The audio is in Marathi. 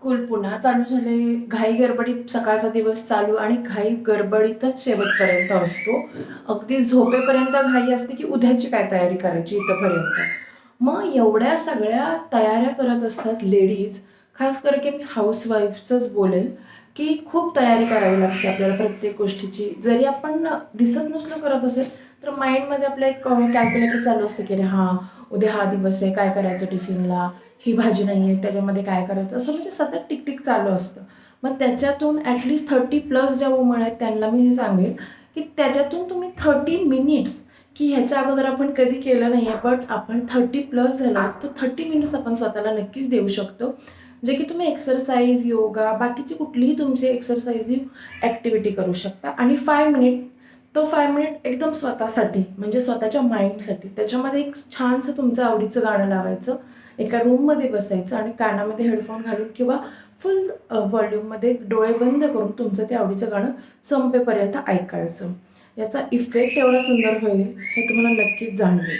स्कूल पुन्हा चालू झाले. घाई गडबडीत सकाळचा दिवस चालू आणि घाई गडबडीतच शेवटपर्यंत असतो. अगदी झोपेपर्यंत घाई असते, की उद्याची काय तयारी करायची इथपर्यंत. मग एवढ्या सगळ्या तयाऱ्या करत असतात लेडीज, खास करून की मी हाऊसवाईफचंच बोलेल, की खूप तयारी करावी लागते आपल्याला प्रत्येक गोष्टीची. जरी आपण दिसत नसलो करत असेल, तर माइंडमध्ये आपलं एक कॅल्क्युलेटर चालू असतं, की अरे हां, उद्या हा दिवस आहे, काय करायचं टिफिनला, ही भाजी नाही आहे, त्याच्यामध्ये काय करायचं, असं म्हणजे सतत टिक-टिक चालू असतं. मग त्याच्यातून ॲटलीस्ट 30+ ज्या वुमन आहेत त्यांना मी हे सांगेन, की त्याच्यातून तुम्ही 30 मिनिट्स, की ह्याच्या अगोदर आपण कधी केलं नाही आहे, बट आपण 30+ झालो, तर 30 मिनिट्स आपण स्वतःला नक्कीच देऊ शकतो. जे की तुम्ही एक्सरसाइज, योगा, बाकीची कुठलीही तुमची एक्सरसाइजिंग ॲक्टिव्हिटी करू शकता. आणि 5 मिनिट, तो 5 मिनिट एकदम स्वतःसाठी, म्हणजे स्वतःच्या माइंडसाठी. त्याच्यामध्ये एक छानसं तुमचं आवडीचं गाणं लावायचं, एका रूममध्ये बसायचं आणि कानामध्ये हेडफोन घालून किंवा फुल व्हॉल्यूममध्ये डोळे बंद करून तुमचं ते आवडीचं गाणं संपेपर्यंत ऐकायचं. याचा इफेक्ट एवढा सुंदर होईल, हे तुम्हाला नक्कीच जाणवेल.